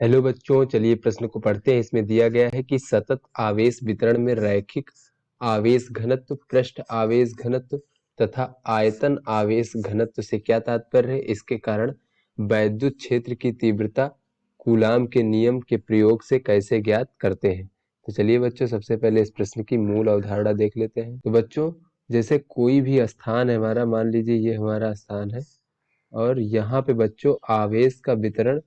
Hello बच्चों, चलिए प्रश्न को पढ़ते हैं। इसमें दिया गया है कि सतत आवेश वितरण में रैखिक आवेश घनत्व, पृष्ठ आवेश घनत्व तथा आयतन आवेश घनत्व से क्या तात्पर्य है। इसके कारण वैद्युत क्षेत्र की तीव्रता कूलाम के नियम के प्रयोग से कैसे ज्ञात करते हैं। तो चलिए बच्चों, सबसे पहले इस प्रश्न की मूल अवधारणा देख लेते हैं। तो बच्चों, जैसे कोई भी स्थान है हमारा, मान लीजिए ये हमारा स्थान है और यहाँ पे बच्चों आवेश का वितरण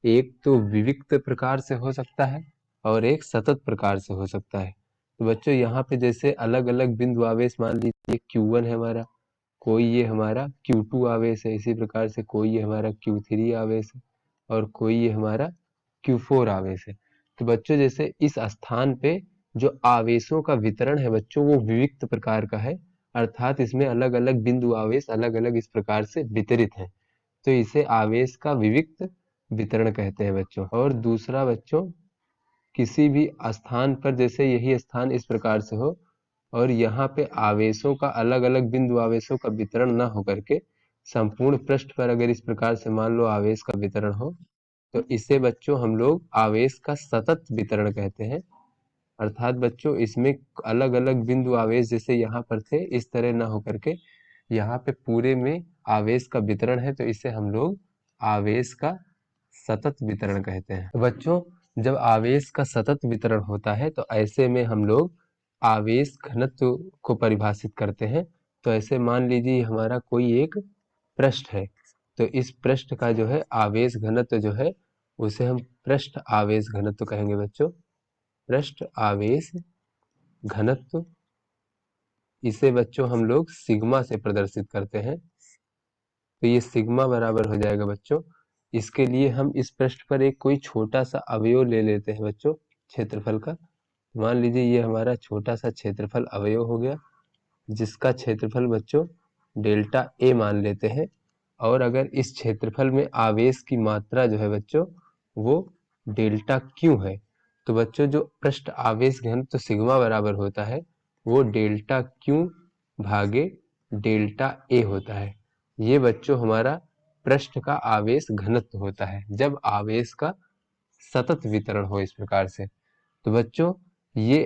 एक तो विविक्त प्रकार से हो सकता है और एक सतत प्रकार से हो सकता है। तो बच्चों यहाँ पे जैसे अलग अलग बिंदु आवेश, मान लीजिए Q1 है हमारा, कोई ये हमारा Q2 आवेश है, इसी प्रकार से कोई ये हमारा Q3 आवेश है और कोई ये हमारा Q4 आवेश है। तो बच्चों जैसे इस स्थान पे जो आवेशों का वितरण है बच्चों, वो विविक्त प्रकार का है, अर्थात इसमें अलग अलग बिंदु आवेश अलग अलग इस प्रकार से वितरित हैं। तो इसे आवेश का विविक्त वितरण कहते हैं बच्चों। और दूसरा बच्चों, किसी भी स्थान पर जैसे यही स्थान इस प्रकार से हो और यहाँ पे आवेशों का अलग अलग बिंदु आवेशों का वितरण ना हो करके संपूर्ण पृष्ठ पर अगर इस प्रकार से मान लो आवेश का वितरण हो, तो इसे बच्चों हम लोग आवेश का सतत वितरण कहते हैं। अर्थात बच्चों इसमें अलग अलग बिंदु आवेश जैसे यहाँ पर थे इस तरह ना हो करके यहाँ पे पूरे में आवेश का वितरण है, तो इसे हम लोग आवेश का सतत वितरण कहते हैं। तो बच्चों जब आवेश का सतत वितरण होता है तो ऐसे में हम लोग आवेश घनत्व को परिभाषित करते हैं। तो ऐसे मान लीजिए हमारा कोई एक पृष्ठ है, तो इस पृष्ठ का जो है आवेश घनत्व जो है उसे हम पृष्ठ आवेश घनत्व कहेंगे बच्चों। पृष्ठ आवेश घनत्व, इसे बच्चों हम लोग सिग्मा से प्रदर्शित करते हैं। तो ये सिग्मा बराबर हो जाएगा बच्चों। इसके लिए हम इस पृष्ठ पर एक कोई छोटा सा अवयव ले लेते हैं बच्चों क्षेत्रफल का। मान लीजिए ये हमारा छोटा सा क्षेत्रफल अवयव हो गया, जिसका क्षेत्रफल बच्चों डेल्टा ए मान लेते हैं। और अगर इस क्षेत्रफल में आवेश की मात्रा जो है बच्चों वो डेल्टा क्यू है, तो बच्चों जो पृष्ठ आवेश घनत्व तो सिग्मा बराबर होता है वो डेल्टा क्यू भागे डेल्टा ए होता है। ये बच्चों हमारा पृष्ठ का आवेश घनत्व होता है जब आवेश का सतत वितरण हो इस प्रकार से। तो बच्चों ये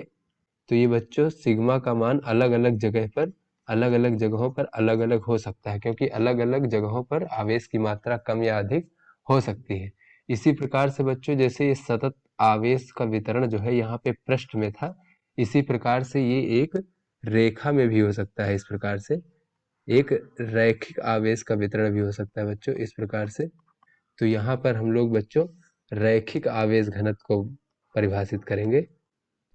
ये बच्चों सिग्मा का मान अलग अलग जगह पर अलग अलग जगहों पर अलग अलग हो सकता है, क्योंकि अलग अलग जगहों पर आवेश की मात्रा कम या अधिक हो सकती है। इसी प्रकार से बच्चों जैसे ये सतत आवेश का वितरण जो है यहाँ पे पृष्ठ में था, इसी प्रकार से ये एक रेखा में भी हो सकता है। इस प्रकार से एक रैखिक आवेश का वितरण भी हो सकता है बच्चों इस प्रकार से। तो यहाँ पर हम लोग बच्चों रैखिक आवेश घनत्व को परिभाषित करेंगे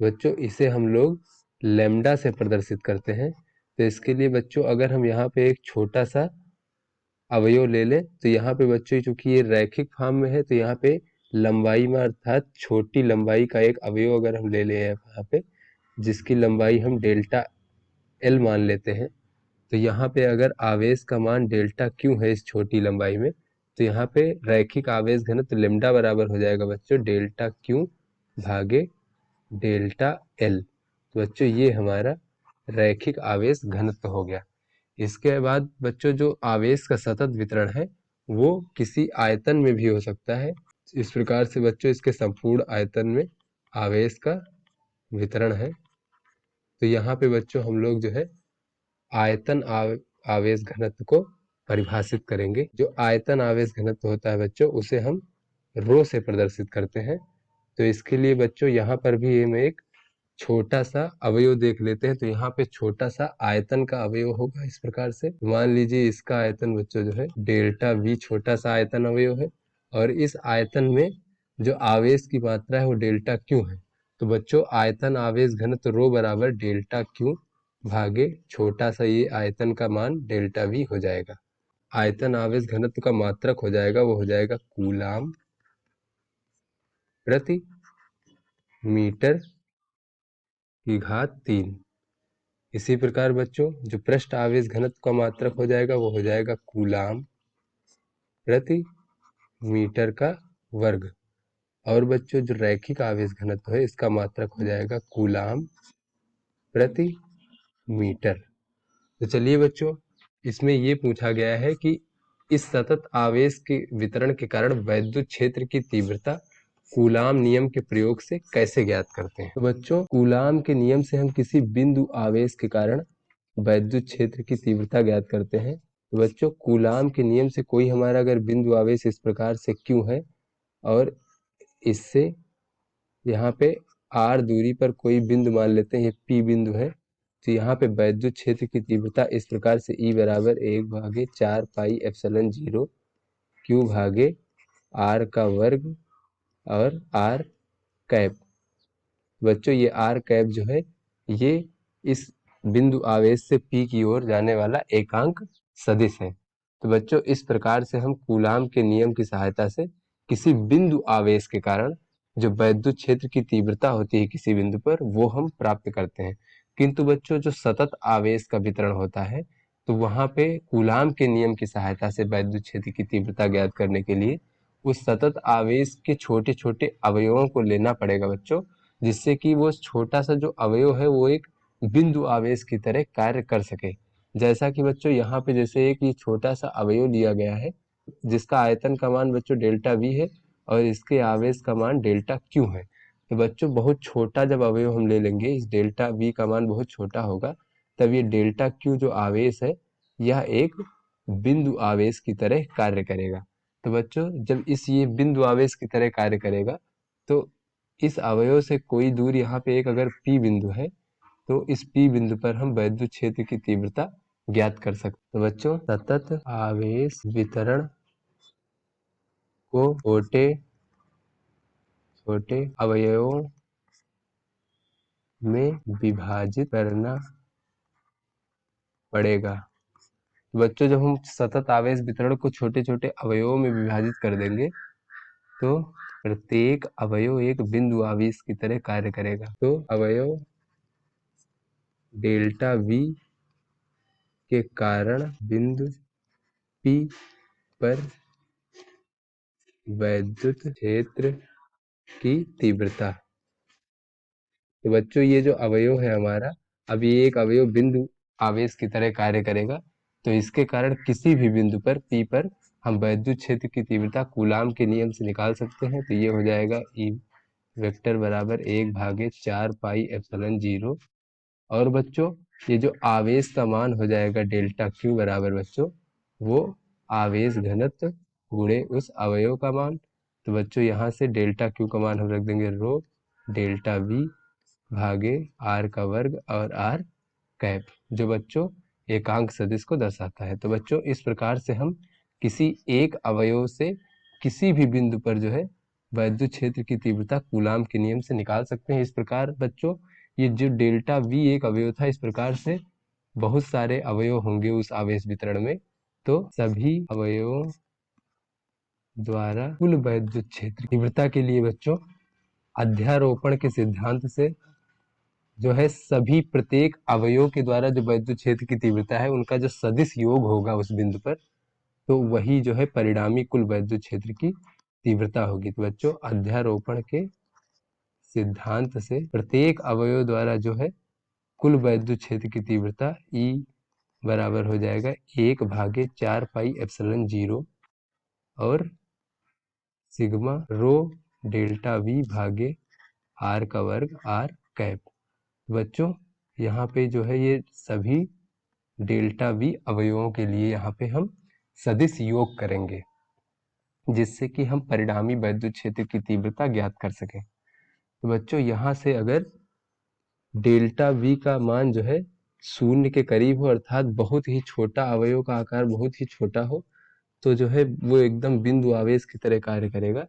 बच्चों। इसे हम लोग लैम्डा से प्रदर्शित करते हैं। तो इसके लिए बच्चों अगर हम यहाँ पे एक छोटा सा अवयव ले लें, तो यहाँ पे बच्चों चूंकि ये रैखिक फॉर्म में है तो यहाँ पे लंबाई में अर्थात छोटी लंबाई का एक अवयव अगर हम ले लें यहाँ पे, जिसकी लंबाई हम डेल्टा एल मान लेते हैं, तो यहाँ पे अगर आवेश का मान डेल्टा क्यू है इस छोटी लंबाई में, तो यहाँ पे रैखिक आवेश घनत्व लेम्डा बराबर हो जाएगा बच्चों डेल्टा क्यू भागे डेल्टा एल। तो बच्चों ये हमारा रैखिक आवेश घनत्व हो गया। इसके बाद बच्चों जो आवेश का सतत वितरण है वो किसी आयतन में भी हो सकता है। इस प्रकार से बच्चों इसके संपूर्ण आयतन में आवेश का वितरण है। तो यहाँ पे बच्चों हम लोग जो है आयतन आवेश घनत्व को परिभाषित करेंगे। जो आयतन आवेश घनत्व होता है बच्चों उसे हम रो से प्रदर्शित करते हैं। तो इसके लिए बच्चों यहाँ पर भी हम एक छोटा सा अवयव देख लेते हैं। तो यहाँ पे छोटा सा आयतन का अवयव होगा इस प्रकार से। मान लीजिए इसका आयतन बच्चों जो है डेल्टा वी छोटा सा आयतन अवयव है और इस आयतन में जो आवेश की मात्रा है वो डेल्टा क्यू है। तो बच्चों आयतन आवेश घनत्व रो बराबर डेल्टा क्यू भागे छोटा सा ये आयतन का मान डेल्टा वी हो जाएगा। आयतन आवेश घनत्व का मात्रक हो जाएगा वो हो जाएगा कूलाम प्रति मीटर की घात 3। इसी प्रकार बच्चों जो पृष्ठ आवेश घनत्व का मात्रक हो जाएगा वो हो जाएगा कूलाम प्रति मीटर का वर्ग। और बच्चों जो रैखिक आवेश घनत्व है इसका मात्रक हो जाएगा कूलाम प्रति मीटर। तो चलिए बच्चों इसमें ये पूछा गया है कि इस सतत आवेश के वितरण के कारण वैद्युत क्षेत्र की तीव्रता कूलाम नियम के प्रयोग से कैसे ज्ञात करते हैं? तो बच्चों, कूलाम के नियम से हम किसी बिंदु आवेश के कारण वैद्युत क्षेत्र की तीव्रता ज्ञात करते हैं। तो बच्चों, कूलाम के नियम से कोई हमारा अगर बिंदु आवेश इस प्रकार से Q है और इससे यहाँ पे R दूरी पर कोई बिंदु मान लेते हैं, ये P बिंदु है, तो यहाँ पे वैद्युत क्षेत्र की तीव्रता इस प्रकार से E बराबर 1/4 पाई एप्सिलॉन 0 Q भागे R का वर्ग और R कैप। बच्चों, ये R कैप जो है ये इस बिंदु आवेश से P की ओर जाने वाला एकांक सदिश है। तो बच्चों, इस प्रकार से हम कूलाम के नियम की सहायता से किसी बिंदु आवेश के कारण जो वैद्युत क्षेत्र की तीव्रता होती है किसी बिंदु पर, वो हम प्राप्त करते हैं। किंतु बच्चों, जो सतत आवेश का वितरण होता है, तो वहां पे कूलाम के नियम की सहायता से वैद्युत क्षेत्र की तीव्रता ज्ञात करने के लिए उस सतत आवेश के छोटे छोटे अवयवों को लेना पड़ेगा बच्चों, जिससे कि वो छोटा सा जो अवयव है वो एक बिंदु आवेश की तरह कार्य कर सके। जैसा कि बच्चों यहाँ पे जैसे एक ये छोटा सा अवयव दिया गया है, जिसका आयतन का मान बच्चों डेल्टा वी है और इसके आवेश का मान डेल्टा क्यू है। तो बच्चों, बहुत छोटा जब अवयव हम ले लेंगे, इस डेल्टा वी का मान बहुत छोटा होगा, तब ये डेल्टा क्यू जो आवेश है यह एक बिंदु आवेश की तरह कार्य करेगा। तो बच्चों, जब ये बिंदु आवेश की तरह कार्य करेगा, तो इस अवयव से कोई दूर यहाँ पे एक अगर P बिंदु है, तो इस P बिंदु पर हम वैद्युत क्षेत्र की तीव्रता ज्ञात कर सकते हैं। तो बच्चों, सतत आवेश वितरण को छोटे छोटे अवयवों में विभाजित करना पड़ेगा। बच्चों, जब हम सतत आवेश वितरण को छोटे छोटे अवयवों में विभाजित कर देंगे, तो प्रत्येक अवयव एक बिंदु आवेश की तरह कार्य करेगा। तो अवयव डेल्टा वी के कारण बिंदु P पर वैद्युत क्षेत्र की तीव्रता। तो बच्चों, ये जो अवयव है हमारा, अब ये एक अवयव बिंदु आवेश की तरह कार्य करेगा, तो इसके कारण किसी भी बिंदु पर P पर हम वैद्युत क्षेत्र की तीव्रता कूलाम के नियम से निकाल सकते हैं। तो ये हो जाएगा E वेक्टर बराबर 1/4 पाई एप्सिलॉन 0। और बच्चों, ये जो आवेश का मान हो जाएगा डेल्टा क्यू बराबर बच्चों वो आवेश घनत्व गुणे उस अवयव का मान। तो बच्चों, यहाँ से डेल्टा क्यू का मान हम रख देंगे रो डेल्टा वी भागे आर का वर्ग और आर कैप, जो बच्चों एकांक सदिश को दर्शाता है। तो बच्चों, इस प्रकार से हम किसी एक अवयव से किसी भी बिंदु पर जो है वैद्युत क्षेत्र की तीव्रता कूलाम के नियम से निकाल सकते हैं। इस प्रकार बच्चों, ये जो डेल्टा वी एक अवयव था, इस प्रकार से बहुत सारे अवयव होंगे उस आवेश वितरण में, तो सभी अवयवों द्वारा कुल वैद्युत क्षेत्र तीव्रता के लिए बच्चों अध्यारोपण के सिद्धांत से जो है सभी प्रत्येक अवयव के द्वारा जो वैद्युत क्षेत्र की तीव्रता है उनका जो सदिश योग होगा उस बिंदु पर, तो वही जो है परिणामी कुल वैद्युत क्षेत्र की तीव्रता होगी। तो बच्चों, अध्यारोपण के सिद्धांत से प्रत्येक अवयव द्वारा जो है कुल वैद्युत क्षेत्र की तीव्रता E बराबर हो जाएगा 1/4 पाई एप्सिलॉन 0 और सिग्मा रो डेल्टा वी भागे आर का वर्ग आर कैप। बच्चों, यहाँ पे जो है ये सभी डेल्टा वी अवयवों के लिए यहाँ पे हम सदिश योग करेंगे, जिससे कि हम परिणामी वैद्युत क्षेत्र की तीव्रता ज्ञात कर सकें। तो बच्चों, यहाँ से अगर डेल्टा वी का मान जो है शून्य के करीब हो, अर्थात बहुत ही छोटा अवयव का आकार बहुत ही छोटा हो, तो जो है वो एकदम बिंदु आवेश की तरह कार्य करेगा।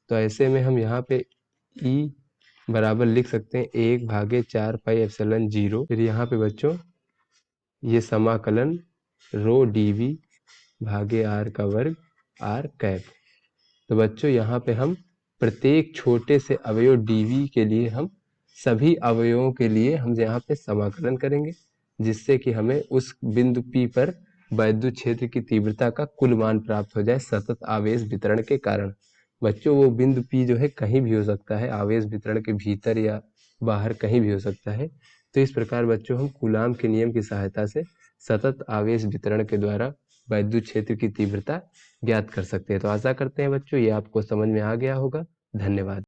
तो ऐसे में हम यहाँ पे E बराबर लिख सकते हैं 1/4 पाई एप्सिलॉन 0। फिर यहाँ पे बच्चों ये समाकलन रो dV भागे r का वर्ग r कैप। तो बच्चों, यहाँ पे हम प्रत्येक छोटे से अवयव dV के लिए हम सभी अवयवों के लिए हम यहाँ पे समाकलन करेंगे, जिससे कि हमें उस बिंदु P पर वैद्युत क्षेत्र की तीव्रता का कुल मान प्राप्त हो जाए सतत आवेश वितरण के कारण। बच्चों, वो बिंदु P जो है कहीं भी हो सकता है, आवेश वितरण के भीतर या बाहर कहीं भी हो सकता है। तो इस प्रकार बच्चों हम कूलाम के नियम की सहायता से सतत आवेश वितरण के द्वारा वैद्युत क्षेत्र की तीव्रता ज्ञात कर सकते हैं। तो आशा करते हैं बच्चों ये आपको समझ में आ गया होगा। धन्यवाद।